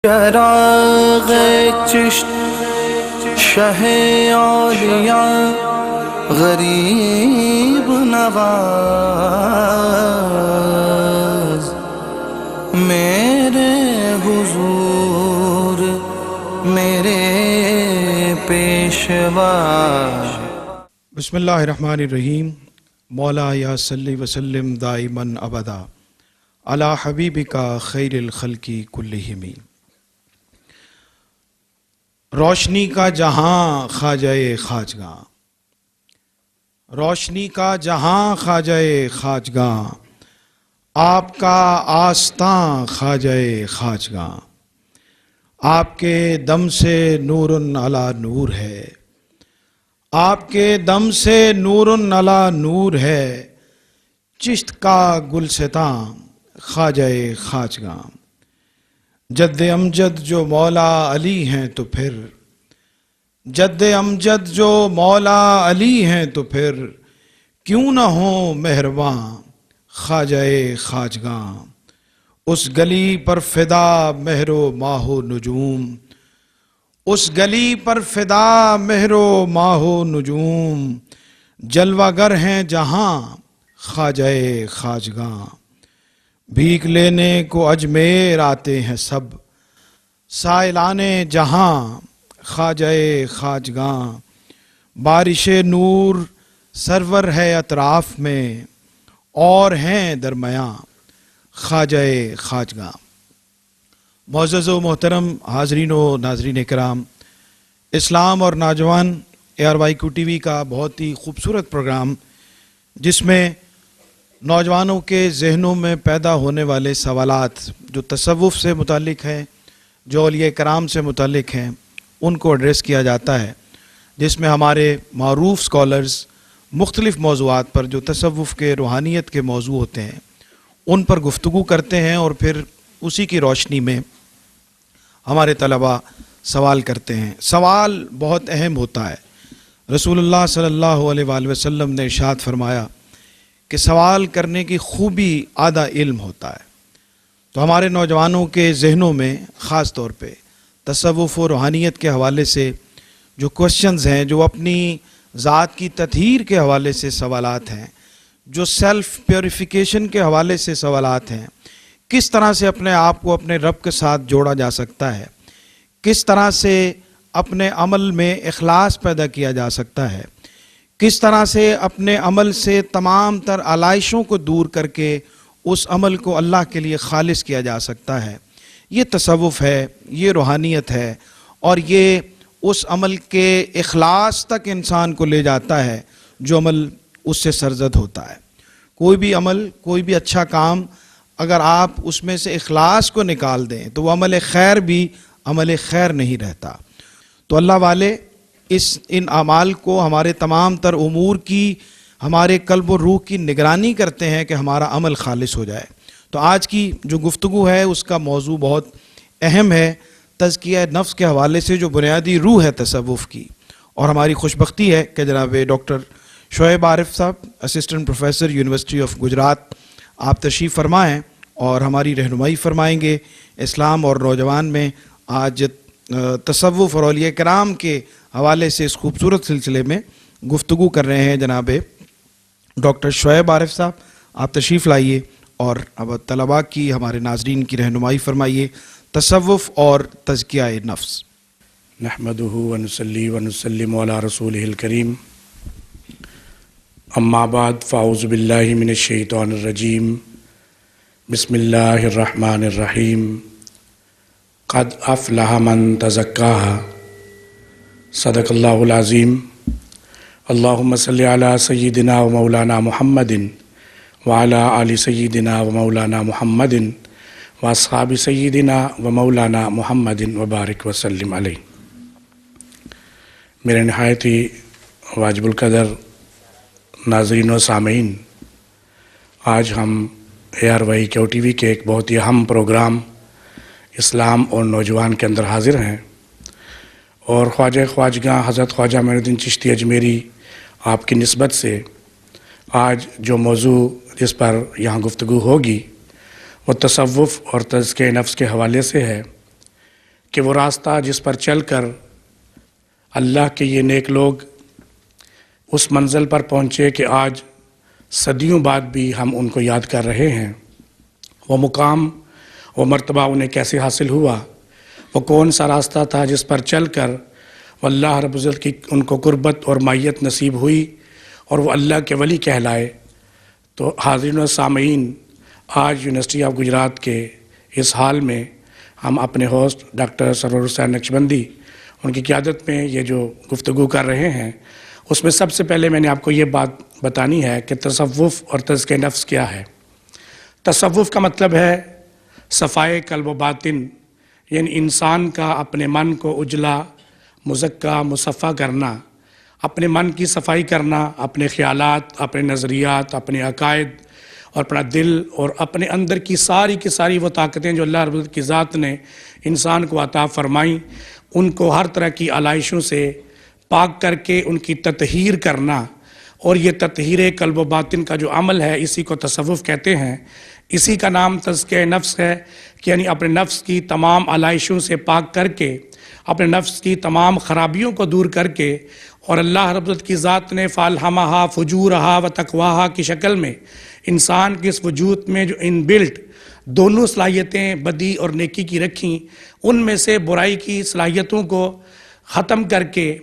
چراغ چشت شہ اولیاء غریب نواز میرے حضور میرے پیشوا۔ بسم اللہ الرحمن الرحیم۔ مولا یا صلی وسلم دائماً ابدا علی حبیبک خیر الخلق کلہم۔ روشنی کا جہاں خواجہ خواجگاں، روشنی کا جہاں خواجہ خواجگاں، آپ کا آستاں خواجہ خواجگاں، آپ کے دم سے نور علی نور ہے، آپ کے دم سے نور علی نور ہے، چشت کا گلستاں خواجہ خواجگاں۔ جد امجد جو مولا علی ہیں تو پھر، جد امجد جو مولا علی ہیں تو پھر کیوں نہ ہوں مہرباں خواجہ خواجگاں۔ اس گلی پر فدا مہر و ماہ و نجوم، اس گلی پر فدا مہر و ماہ و نجوم، جلوہ گر ہیں جہاں خواجہ خواجگاں۔ بھیک لینے کو اجمیر آتے ہیں سب، سائلان جہاں خواجہ خواجگاں۔ بارش نور سرور ہے اطراف میں، اور ہیں درمیاں خواجہ خواجگاں۔ معزز و محترم حاضرین و ناظرین کرام، اسلام اور نوجوان ARYQ TV کا بہت ہی خوبصورت پروگرام، جس میں نوجوانوں کے ذہنوں میں پیدا ہونے والے سوالات جو تصوف سے متعلق ہیں، جو اولیاء کرام سے متعلق ہیں، ان کو ایڈریس کیا جاتا ہے، جس میں ہمارے معروف سکالرز مختلف موضوعات پر جو تصوف کے روحانیت کے موضوع ہوتے ہیں ان پر گفتگو کرتے ہیں، اور پھر اسی کی روشنی میں ہمارے طلباء سوال کرتے ہیں۔ سوال بہت اہم ہوتا ہے۔ رسول اللہ صلی اللہ علیہ وآلہ وسلم نے ارشاد فرمایا کہ سوال کرنے کی خوبی آدھا علم ہوتا ہے۔ تو ہمارے نوجوانوں کے ذہنوں میں خاص طور پہ تصوف و روحانیت کے حوالے سے جو کوشچنز ہیں، جو اپنی ذات کی تطہیر کے حوالے سے سوالات ہیں، جو سیلف پیوریفیکیشن کے حوالے سے سوالات ہیں، کس طرح سے اپنے آپ کو اپنے رب کے ساتھ جوڑا جا سکتا ہے، کس طرح سے اپنے عمل میں اخلاص پیدا کیا جا سکتا ہے، کس طرح سے اپنے عمل سے تمام تر علائشوں کو دور کر کے اس عمل کو اللہ کے لیے خالص کیا جا سکتا ہے، یہ تصوف ہے، یہ روحانیت ہے، اور یہ اس عمل کے اخلاص تک انسان کو لے جاتا ہے جو عمل اس سے سرزد ہوتا ہے۔ کوئی بھی عمل، کوئی بھی اچھا کام، اگر آپ اس میں سے اخلاص کو نکال دیں تو وہ عمل خیر بھی عمل خیر نہیں رہتا۔ تو اللہ والے ان اعمال کو، ہمارے تمام تر امور کی، ہمارے قلب و روح کی نگرانی کرتے ہیں کہ ہمارا عمل خالص ہو جائے۔ تو آج کی جو گفتگو ہے اس کا موضوع بہت اہم ہے، تزکیہ نفس کے حوالے سے جو بنیادی روح ہے تصوف کی۔ اور ہماری خوش بختی ہے کہ جناب ڈاکٹر شعیب عارف صاحب، assistant professor university of Gujarat, آپ تشریف فرمائیں اور ہماری رہنمائی فرمائیں گے اسلام اور نوجوان میں۔ آج تصوف اور اولیاء کرام کے حوالے سے اس خوبصورت سلسلے میں گفتگو کر رہے ہیں جناب ڈاکٹر شعیب عارف صاحب، آپ تشریف لائیے اور اب طلباء کی، ہمارے ناظرین کی رہنمائی فرمائیے تصوف اور تزکیہ نفس۔ نحمدہ ونصلی ونسلم علی رسولہ الکریم، اما بعد فاعوذ باللہ من الشیطان الرجیم، بسم اللہ الرحمن الرحیم۔ قد افلح من تزکاہا، صدق اللہ العظیم۔ اللہم صلی علی سیدنا و مولانا محمد وعلی آل سیدنا و مولانا محمد واصحاب سیدنا و مولانا محمد وبارک وسلم علیہ۔ میرے نہایت ہی واجب القدر ناظرین و سامعین، آج ہم ARYQ TV کے ایک بہت ہی اہم پروگرام اسلام اور نوجوان کے اندر حاضر ہیں، اور خواجہ خواجگاں حضرت خواجہ معین الدین چشتی اجمیری آپ کی نسبت سے آج جو موضوع جس پر یہاں گفتگو ہوگی وہ تصوف اور تزکیہ نفس کے حوالے سے ہے کہ وہ راستہ جس پر چل کر اللہ کے یہ نیک لوگ اس منزل پر پہنچے کہ آج صدیوں بعد بھی ہم ان کو یاد کر رہے ہیں، وہ مقام، وہ مرتبہ انہیں کیسے حاصل ہوا، وہ کون سا راستہ تھا جس پر چل کر وہ اللہ رب العزت کی ان کو قربت اور معیت نصیب ہوئی اور وہ اللہ کے ولی کہلائے۔ تو حاضرین و سامعین، آج یونیورسٹی آف گجرات کے اس حال میں ہم اپنے ہوسٹ ڈاکٹر سرور حسین نقشبندی ان کی قیادت میں یہ جو گفتگو کر رہے ہیں، اس میں سب سے پہلے میں نے آپ کو یہ بات بتانی ہے کہ تصوف اور تزکیہ نفس کیا ہے۔ تصوف کا مطلب ہے صفائے قلب و باطن، یعنی انسان کا اپنے من کو اجلا، مزکہ، مصفہ کرنا، اپنے من کی صفائی کرنا، اپنے خیالات، اپنے نظریات، اپنے عقائد اور اپنا دل اور اپنے اندر کی ساری وہ طاقتیں جو اللہ رب العزت کی ذات نے انسان کو عطا فرمائیں، ان کو ہر طرح کی علائشوں سے پاک کر کے ان کی تطہیر کرنا، اور یہ تطہیر قلب و باطن کا جو عمل ہے اسی کو تصوف کہتے ہیں۔ اسی کا نام تزکیہ نفس ہے کہ یعنی اپنے نفس کی تمام علائشوں سے پاک کر کے، اپنے نفس کی تمام خرابیوں کو دور کر کے، اور اللہ رب العزت کی ذات نے فالہمہا فجورہا و تقواہا کی شکل میں انسان کے اس وجود میں جو ان بلٹ دونوں صلاحیتیں بدی اور نیکی کی رکھیں، ان میں سے برائی کی صلاحیتوں کو ختم کر کے،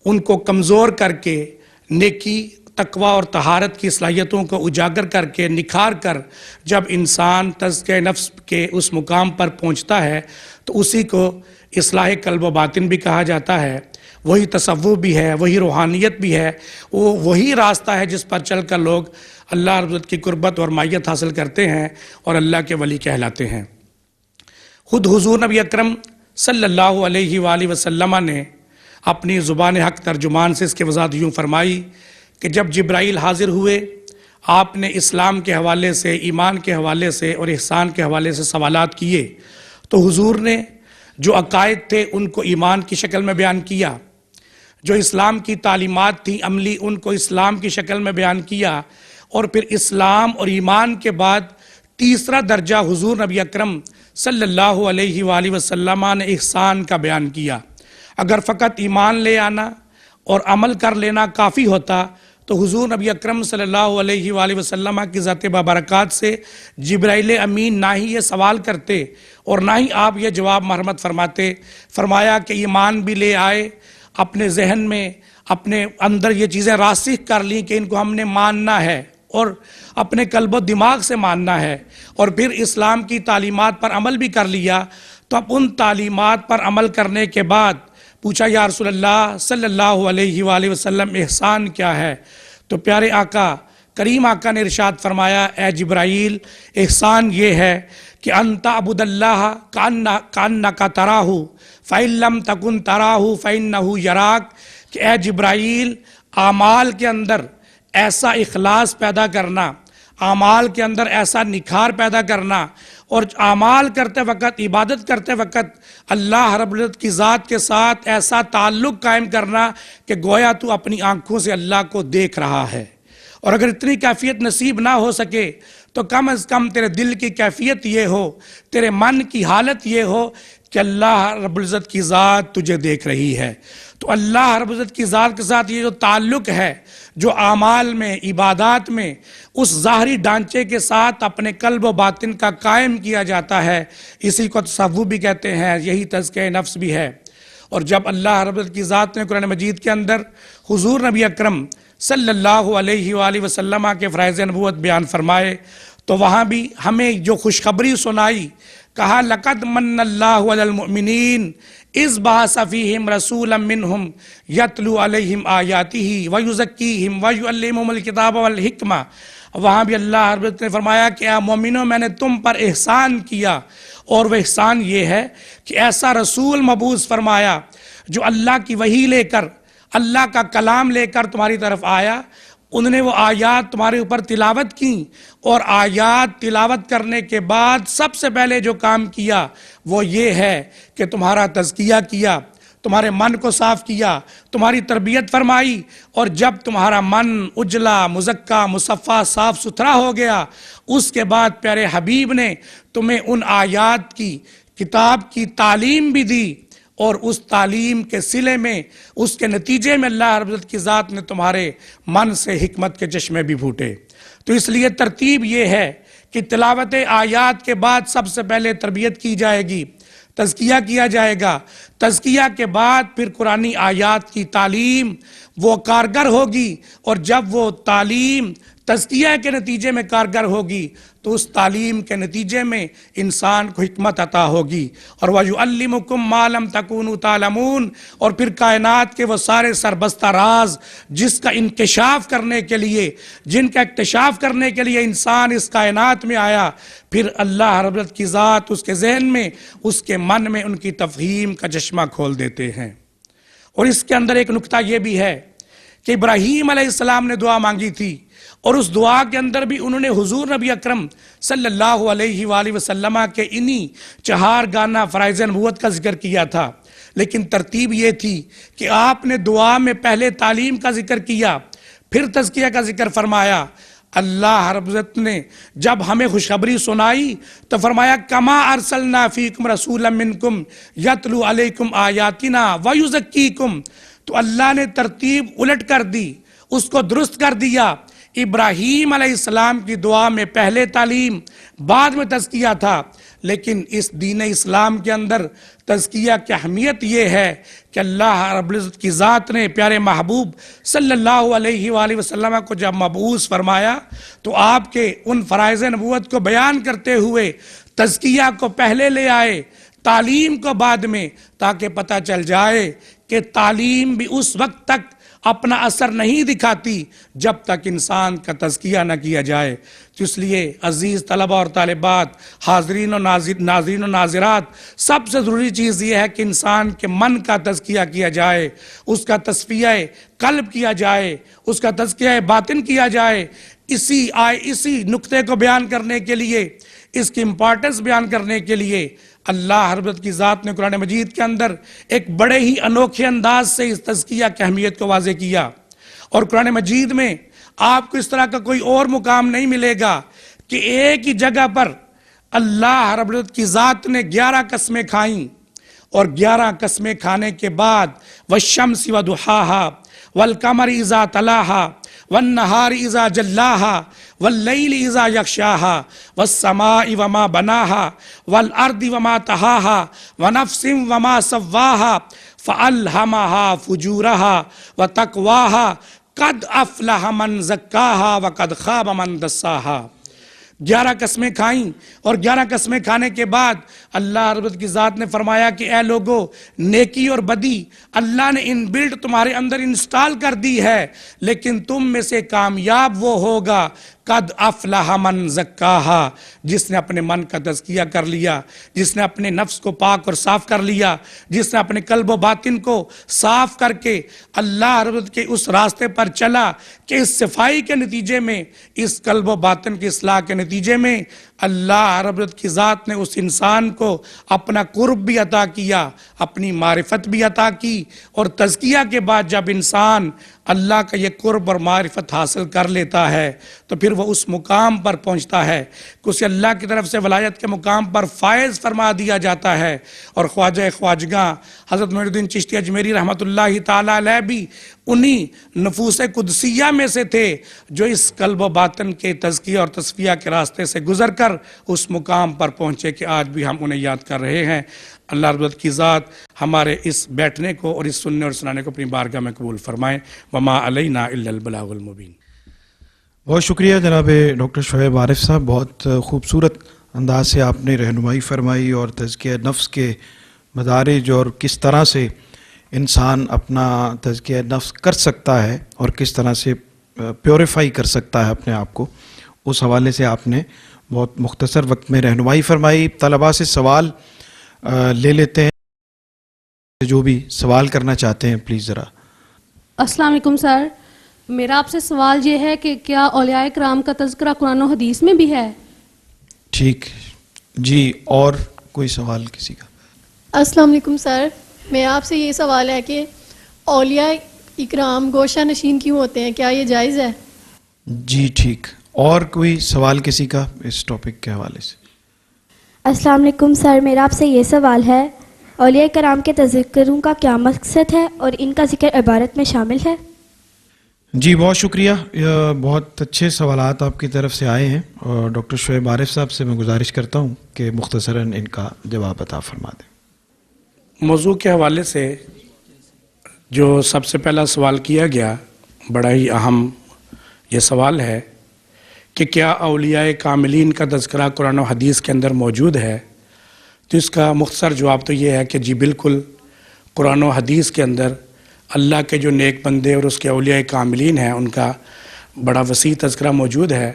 ان کو کمزور کر کے، نیکی، تقوی اور طہارت کی صلاحیتوں کو اجاگر کر کے، نکھار کر جب انسان تزکیہ نفس کے اس مقام پر پہنچتا ہے تو اسی کو اصلاح قلب و باطن بھی کہا جاتا ہے۔ وہی تصوف بھی ہے، وہی روحانیت بھی ہے، وہی راستہ ہے جس پر چل کر لوگ اللہ رب العزت کی قربت اور معیت حاصل کرتے ہیں اور اللہ کے ولی کہلاتے ہیں۔ خود حضور نبی اکرم صلی اللہ علیہ وآلہ وسلم نے اپنی زبان حق ترجمان سے اس کے وضاحت یوں فرمائی کہ جب جبرائیل حاضر ہوئے، آپ نے اسلام کے حوالے سے، ایمان کے حوالے سے اور احسان کے حوالے سے سوالات کیے، تو حضور نے جو عقائد تھے ان کو ایمان کی شکل میں بیان کیا، جو اسلام کی تعلیمات تھیں عملی ان کو اسلام کی شکل میں بیان کیا، اور پھر اسلام اور ایمان کے بعد تیسرا درجہ حضور نبی اکرم صلی اللہ علیہ وآلہ وسلم نے احسان کا بیان کیا۔ اگر فقط ایمان لے آنا اور عمل کر لینا کافی ہوتا تو حضور نبی اکرم صلی اللہ علیہ وآلہ وسلم کی ذات بابرکات سے جبرائیل امین نہ ہی یہ سوال کرتے اور نہ ہی آپ یہ جواب مرحمت فرماتے۔ فرمایا کہ ایمان بھی لے آئے، اپنے ذہن میں اپنے اندر یہ چیزیں راسخ کر لیں کہ ان کو ہم نے ماننا ہے اور اپنے قلب و دماغ سے ماننا ہے، اور پھر اسلام کی تعلیمات پر عمل بھی کر لیا۔ تو اب ان تعلیمات پر عمل کرنے کے بعد پوچھا یا رسول اللہ صلی اللہ علیہ وآلہ وسلم احسان کیا ہے؟ تو پیارے آقا، کریم آقا نے ارشاد فرمایا، اے جبرائیل، احسان یہ ہے کہ ان تعبد اللہ کأنک تراہ فإن لم تکن تراہ فإنہ یراک، کہ اے جبرائیل، اعمال کے اندر ایسا اخلاص پیدا کرنا، اعمال کے اندر ایسا نکھار پیدا کرنا، اور اعمال کرتے وقت، عبادت کرتے وقت اللہ رب العزت کی ذات کے ساتھ ایسا تعلق قائم کرنا کہ گویا تو اپنی آنکھوں سے اللہ کو دیکھ رہا ہے۔ اور اگر اتنی کیفیت نصیب نہ ہو سکے تو کم از کم تیرے دل کی کیفیت یہ ہو، تیرے من کی حالت یہ ہو کہ اللہ رب العزت کی ذات تجھے دیکھ رہی ہے۔ تو اللہ رب العزت کی ذات کے ساتھ یہ جو تعلق ہے، جو اعمال میں، عبادات میں اس ظاہری ڈھانچے کے ساتھ اپنے قلب و باطن کا قائم کیا جاتا ہے، اسی کو تصوف بھی کہتے ہیں، یہی تزکیہ نفس بھی ہے۔ اور جب اللہ رب العزت کی ذات نے قرآن مجید کے اندر حضور نبی اکرم صلی اللہ علیہ وآلہ وسلم کے فرائض نبوت بیان فرمائے تو وہاں بھی ہمیں جو خوشخبری سنائی، کہا لقد من اللہ علی المؤمنین اذ بعث فیہم رسولا منہم یتلو علیہم آیاتہ ویزکیہم ویعلمہم الکتاب والحکمہ۔ وہاں بھی اللہ رب العزت نے فرمایا کہ اے مومنوں، میں نے تم پر احسان کیا، اور وہ احسان یہ ہے کہ ایسا رسول مبعوث فرمایا جو اللہ کی وحی لے کر، اللہ کا کلام لے کر تمہاری طرف آیا، انہوں نے وہ آیات تمہارے اوپر تلاوت کی، اور آیات تلاوت کرنے کے بعد سب سے پہلے جو کام کیا وہ یہ ہے کہ تمہارا تزکیہ کیا، تمہارے من کو صاف کیا، تمہاری تربیت فرمائی، اور جب تمہارا من اجلا، مزکہ، مصفہ، صاف ستھرا ہو گیا، اس کے بعد پیارے حبیب نے تمہیں ان آیات کی کتاب کی تعلیم بھی دی، اور اس تعلیم کے صلے میں، اس کے نتیجے میں اللہ رب العزت کی ذات نے تمہارے من سے حکمت کے چشمے بھی پھوٹے۔ تو اس لیے ترتیب یہ ہے کہ تلاوت آیات کے بعد سب سے پہلے تربیت کی جائے گی، تزکیہ کیا جائے گا، تزکیہ کے بعد پھر قرآنی آیات کی تعلیم وہ کارگر ہوگی، اور جب وہ تعلیم تزکیہ کے نتیجے میں کارگر ہوگی تو اس تعلیم کے نتیجے میں انسان کو حکمت عطا ہوگی۔ اور وَيُعَلِّمُكُم مَّا لَمْ تَكُونُوا تَعْلَمُونَ، اور پھر کائنات کے وہ سارے سربستہ راز جس کا انکشاف کرنے کے لیے، جن کا اکتشاف کرنے کے لیے انسان اس کائنات میں آیا، پھر اللہ رب العزت کی ذات اس کے ذہن میں، اس کے من میں ان کی تفہیم کا چشمہ کھول دیتے ہیں۔ اور اس کے اندر ایک نکتہ یہ بھی ہے کہ ابراہیم علیہ السلام نے دعا مانگی تھی، اور اس دعا کے اندر بھی انہوں نے حضور نبی اکرم صلی اللہ علیہ وآلہ وسلم کے انہی 4 گانا فرائض نبوت کا ذکر کیا تھا، لیکن ترتیب یہ تھی کہ آپ نے دعا میں پہلے تعلیم کا ذکر کیا، پھر تزکیہ کا ذکر فرمایا۔ اللہ رب العزت نے جب ہمیں خوشخبری سنائی تو فرمایا کما ارسلنا فیکم رسولا منکم یتلو علیکم آیاتنا ویزکیکم۔ تو اللہ نے ترتیب الٹ کر دی، اس کو درست کر دیا۔ ابراہیم علیہ السلام کی دعا میں پہلے تعلیم، بعد میں تزکیہ تھا، لیکن اس دین اسلام کے اندر تزکیہ کی اہمیت یہ ہے کہ اللہ رب العزت کی ذات نے پیارے محبوب صلی اللہ علیہ وآلہ وسلم کو جب مبعوث فرمایا تو آپ کے ان فرائض نبوت کو بیان کرتے ہوئے تزکیہ کو پہلے لے آئے، تعلیم کو بعد میں، تاکہ پتہ چل جائے کہ تعلیم بھی اس وقت تک اپنا اثر نہیں دکھاتی جب تک انسان کا تزکیہ نہ کیا جائے۔ تو اس لیے عزیز طلبہ اور طالبات، حاضرین و ناظرین و ناظرات، سب سے ضروری چیز یہ ہے کہ انسان کے من کا تزکیہ کیا جائے، اس کا تصفیہ قلب کیا جائے، اس کا تزکیہ باطن کیا جائے۔ اسی نقطے کو بیان کرنے کے لیے، اس کی امپورٹنس بیان کرنے کے لیے اللہ رب العزت کی ذات نے قرآن مجید کے اندر ایک بڑے ہی انوکھے انداز سے اس تزکیہ کی اہمیت کو واضح کیا۔ اور قرآن مجید میں آپ کو اس طرح کا کوئی اور مقام نہیں ملے گا کہ ایک ہی جگہ پر اللہ رب العزت کی ذات نے 11 قسمیں کھائیں، اور 11 قسمیں کھانے کے بعد والشمس وضحاها والقمر اذا تلاها والنہار اذا جلاها واللیل اذا یغشاها والسماء وما بناها والارض وما طحاها ونفس وما سواها فألہمها فجورها وتقواها قد افلح من زکاها وقد خاب من دساها۔ 11 قسمیں کھائیں، اور 11 قسمیں کھانے کے بعد اللہ رب العزت کی ذات نے فرمایا کہ اے لوگو، نیکی اور بدی اللہ نے ان بلڈ تمہارے اندر انسٹال کر دی ہے، لیکن تم میں سے کامیاب وہ ہوگا قد افلح من زکاہا، جس نے اپنے من کا تزکیہ کر لیا، جس نے اپنے نفس کو پاک اور صاف کر لیا، جس نے اپنے قلب و باطن کو صاف کر کے اللہ رب العزت کے اس راستے پر چلا کہ اس صفائی کے نتیجے میں، اس قلب و باطن کی اصلاح کے نتیجے میں اللہ رب العزت کی ذات نے اس انسان کو اپنا قرب بھی عطا کیا، اپنی معرفت بھی عطا کی۔ اور تزکیہ کے بعد جب انسان اللہ کا یہ قرب اور معرفت حاصل کر لیتا ہے تو پھر وہ اس مقام پر پہنچتا ہے کہ اسے اللہ کی طرف سے ولایت کے مقام پر فائز فرما دیا جاتا ہے۔ اور خواجہ خواجگاں حضرت معین الدین چشتی اجمیری رحمۃ اللہ تعالیٰ علیہ بھی انہی نفوس قدسیہ میں سے تھے جو اس قلب و باطن کے تزکیہ اور تصفیہ کے راستے سے گزر کر اس مقام پر پہنچے کہ آج بھی ہم انہیں یاد کر رہے ہیں۔ اللہ رب العزت کی ذات ہمارے اس بیٹھنے کو اور اس سننے اور سنانے کو اپنی بارگاہ میں قبول فرمائیں۔ وما علینا الا البلاغ المبین۔ بہت شکریہ جناب ڈاکٹر شعیب عارف صاحب، بہت خوبصورت انداز سے آپ نے رہنمائی فرمائی اور تزکیہ نفس کے مدارج اور کس طرح سے انسان اپنا تزکیہ نفس کر سکتا ہے اور کس طرح سے پیوریفائی کر سکتا ہے اپنے آپ کو، اس حوالے سے آپ نے بہت مختصر وقت میں رہنمائی فرمائی۔ طلباء سے سوال لے لیتے ہیں، جو بھی سوال کرنا چاہتے ہیں پلیز ذرا۔ السلام علیکم سر، میرا آپ سے سوال یہ ہے کہ کیا اولیاء کرام کا تذکرہ قرآن و حدیث میں بھی ہے؟ ٹھیک جی، اور کوئی سوال کسی کا؟ السلام علیکم سر، میں آپ سے یہ سوال ہے کہ اولیاء اکرام گوشہ نشین کیوں ہوتے ہیں، کیا یہ جائز ہے؟ جی ٹھیک، اور کوئی سوال کسی کا اس ٹاپک کے حوالے سے؟ السلام علیکم سر، میرا آپ سے یہ سوال ہے، اولیاء کرام کے تذکروں کا کیا مقصد ہے اور ان کا ذکر عبارت میں شامل ہے؟ جی بہت شکریہ، یہ بہت اچھے سوالات آپ کی طرف سے آئے ہیں، اور ڈاکٹر شعیب عارف صاحب سے میں گزارش کرتا ہوں کہ مختصراً ان کا جواب عطا فرما دیں۔ موضوع کے حوالے سے جو سب سے پہلا سوال کیا گیا، بڑا ہی اہم یہ سوال ہے کہ کیا اولیاء کاملین کا تذکرہ قرآن و حدیث کے اندر موجود ہے؟ تو اس کا مختصر جواب تو یہ ہے کہ جی بالکل، قرآن و حدیث کے اندر اللہ کے جو نیک بندے اور اس کے اولیاء کاملین ہیں ان کا بڑا وسیع تذکرہ موجود ہے۔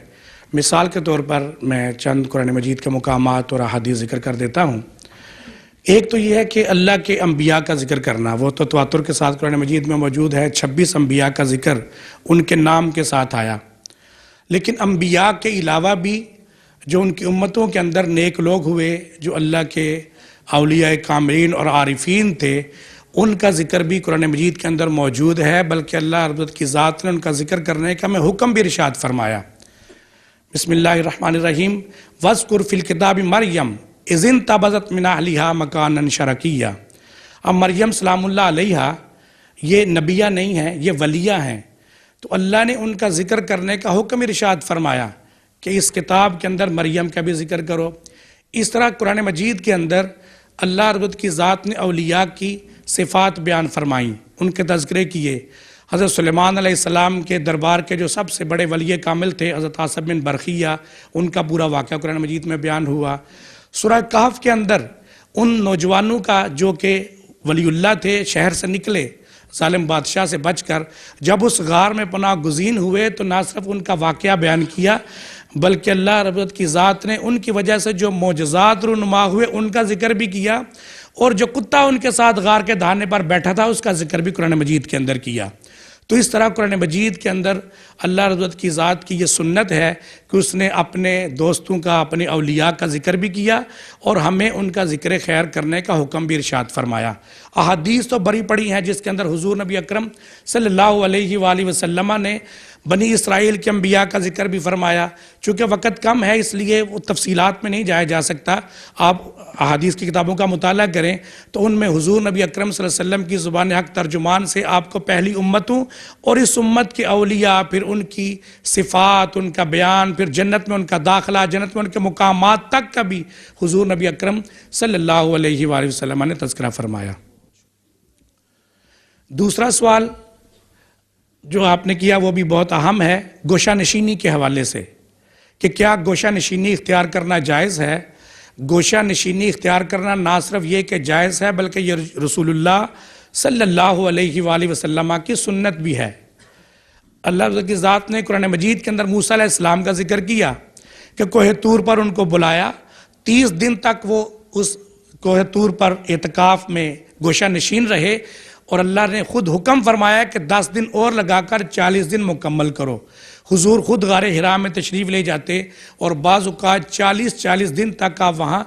مثال کے طور پر میں چند قرآن مجید کے مقامات اور احادیث ذکر کر دیتا ہوں۔ ایک تو یہ ہے کہ اللہ کے انبیاء کا ذکر کرنا، وہ تو تواتر کے ساتھ قرآن مجید میں موجود ہے، 26 انبیاء کا ذکر ان کے نام کے ساتھ آیا۔ لیکن انبیاء کے علاوہ بھی جو ان کی امتوں کے اندر نیک لوگ ہوئے، جو اللہ کے اولیاء کاملین اور عارفین تھے، ان کا ذکر بھی قرآن مجید کے اندر موجود ہے، بلکہ اللہ رب العزت کی ذات نے ان کا ذکر کرنے کا ہمیں حکم بھی ارشاد فرمایا۔ بسم اللہ الرحمن الرحیم، وَاذْكُرْ فِي الْكِتَابِ مَرْيَمَ اِذِ انتَبَذَتْ مِنْ أَهْلِهَا مَكَانًا شَرْقِيًّا۔ اب مریم سلام اللہ علیہا یہ نبیہ نہیں ہیں، یہ ولیہ ہیں، تو اللہ نے ان کا ذکر کرنے کا حکم ارشاد فرمایا کہ اس کتاب کے اندر مریم کا بھی ذکر کرو۔ اس طرح قرآن مجید کے اندر اللہ رب العزت کی ذات نے اولیاء کی صفات بیان فرمائیں، ان کے تذکرے کیے۔ حضرت سلیمان علیہ السلام کے دربار کے جو سب سے بڑے ولی کامل تھے حضرت عاصم بن برقیہ، ان کا پورا واقعہ قرآن مجید میں بیان ہوا۔ سورہ کہف کے اندر ان نوجوانوں کا جو کہ ولی اللہ تھے، شہر سے نکلے ظالم بادشاہ سے بچ کر، جب اس غار میں پناہ گزین ہوئے تو نہ صرف ان کا واقعہ بیان کیا، بلکہ اللہ رب العزت کی ذات نے ان کی وجہ سے جو معجزات رونما ہوئے ان کا ذکر بھی کیا، اور جو کتا ان کے ساتھ غار کے دہانے پر بیٹھا تھا اس کا ذکر بھی قرآن مجید کے اندر کیا۔ تو اس طرح قرآن مجید کے اندر اللہ رب العزت کی ذات کی یہ سنت ہے کہ اس نے اپنے دوستوں کا، اپنے اولیاء کا ذکر بھی کیا اور ہمیں ان کا ذکر خیر کرنے کا حکم بھی ارشاد فرمایا۔ احادیث تو بڑی پڑی ہیں جس کے اندر حضور نبی اکرم صلی اللہ علیہ وآلہ وسلم نے بنی اسرائیل کے انبیاء کا ذکر بھی فرمایا۔ چونکہ وقت کم ہے اس لیے وہ تفصیلات میں نہیں جایا جا سکتا، آپ احادیث کی کتابوں کا مطالعہ کریں تو ان میں حضور نبی اکرم صلی اللہ علیہ وسلم کی زبان حق ترجمان سے آپ کو پہلی امتوں اور اس امت کے اولیاء، پھر ان کی صفات، ان کا بیان، پھر جنت میں ان کا داخلہ، جنت میں ان کے مقامات تک کا بھی حضور نبی اکرم صلی اللہ علیہ وآلہ وسلم نے تذکرہ فرمایا۔ دوسرا سوال جو آپ نے کیا وہ بھی بہت اہم ہے، گوشہ نشینی کے حوالے سے، کہ کیا گوشہ نشینی اختیار کرنا جائز ہے؟ گوشہ نشینی اختیار کرنا نہ صرف یہ کہ جائز ہے بلکہ یہ رسول اللہ صلی اللہ علیہ وآلہ وسلم کی سنت بھی ہے۔ اللہ کی ذات نے قرآن مجید کے اندر موسیٰ علیہ السلام کا ذکر کیا کہ کوہ طور پر ان کو بلایا، 30 دن تک وہ اس کوہ طور پر اعتکاف میں گوشہ نشین رہے، اور اللہ نے خود حکم فرمایا کہ 10 دن اور لگا کر 40 دن مکمل کرو۔ حضور خود غار حرا میں تشریف لے جاتے اور بعض اوقات 40 دن تک آپ وہاں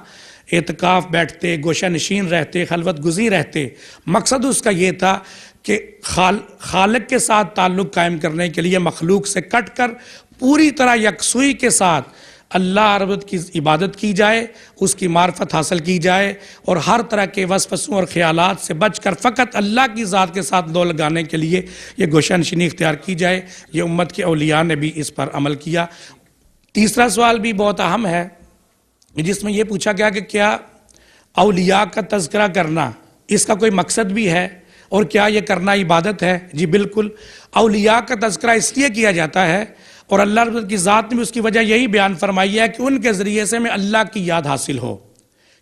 اعتکاف بیٹھتے، گوشہ نشین رہتے، خلوت گزین رہتے۔ مقصد اس کا یہ تھا کہ خالق کے ساتھ تعلق قائم کرنے کے لیے مخلوق سے کٹ کر پوری طرح یکسوئی کے ساتھ اللہ رب العزت کی عبادت کی جائے، اس کی معرفت حاصل کی جائے، اور ہر طرح کے وسوسوں اور خیالات سے بچ کر فقط اللہ کی ذات کے ساتھ لو لگانے کے لیے یہ گوشہ نشینی اختیار کی جائے۔ یہ امت کے اولیاء نے بھی اس پر عمل کیا۔ تیسرا سوال بھی بہت اہم ہے جس میں یہ پوچھا گیا کہ کیا اولیاء کا تذکرہ کرنا اس کا کوئی مقصد بھی ہے اور کیا یہ کرنا عبادت ہے؟ جی بالکل، اولیاء کا تذکرہ اس لیے کیا جاتا ہے، اور اللہ رب العزت کی ذات نے بھی اس کی وجہ یہی بیان فرمائی ہے کہ ان کے ذریعے سے میں اللہ کی یاد حاصل ہو،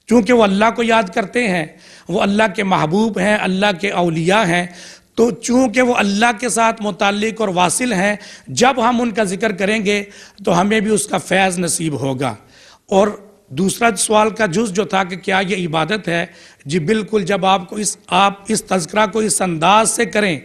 کیونکہ وہ اللہ کو یاد کرتے ہیں، وہ اللہ کے محبوب ہیں، اللہ کے اولیاء ہیں، تو چونکہ وہ اللہ کے ساتھ متعلق اور واصل ہیں، جب ہم ان کا ذکر کریں گے تو ہمیں بھی اس کا فیض نصیب ہوگا۔ اور دوسرا سوال کا جز جو تھا کہ کیا یہ عبادت ہے؟ جی بالکل، جب آپ اس تذکرہ کو اس انداز سے کریں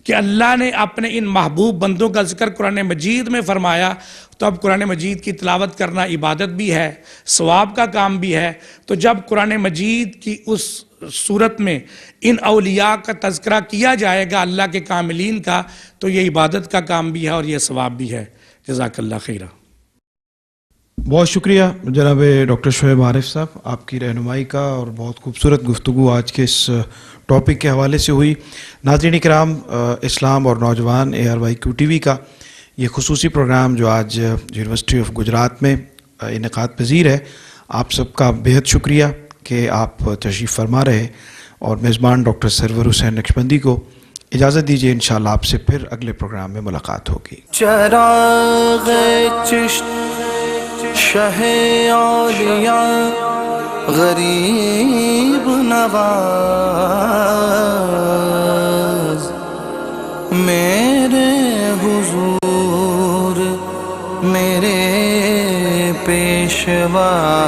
کہ اللہ نے اپنے ان محبوب بندوں کا ذکر قرآن مجید میں فرمایا، تو اب قرآن مجید کی تلاوت کرنا عبادت بھی ہے، ثواب کا کام بھی ہے۔ تو جب قرآن مجید کی اس صورت میں ان اولیاء کا تذکرہ کیا جائے گا، اللہ کے کاملین کا، تو یہ عبادت کا کام بھی ہے اور یہ ثواب بھی ہے۔ جزاک اللہ خیرہ۔ بہت شکریہ جناب ڈاکٹر شعیب عارف صاحب، آپ کی رہنمائی کا، اور بہت خوبصورت گفتگو آج کے اس ٹاپک کے حوالے سے ہوئی۔ ناظرین کرام، اسلام اور نوجوان ARYQ TV کا یہ خصوصی پروگرام جو آج یونیورسٹی آف گجرات میں انعقاد پذیر ہے، آپ سب کا بہت شکریہ کہ آپ تشریف فرما رہے، اور میزبان ڈاکٹر سرور حسین نقشبندی کو اجازت دیجیے، انشاءاللہ آپ سے پھر اگلے پروگرام میں ملاقات ہوگی۔ چراغ چشت شہ اولیاء غریب نواز، میرے حضور میرے پیشوا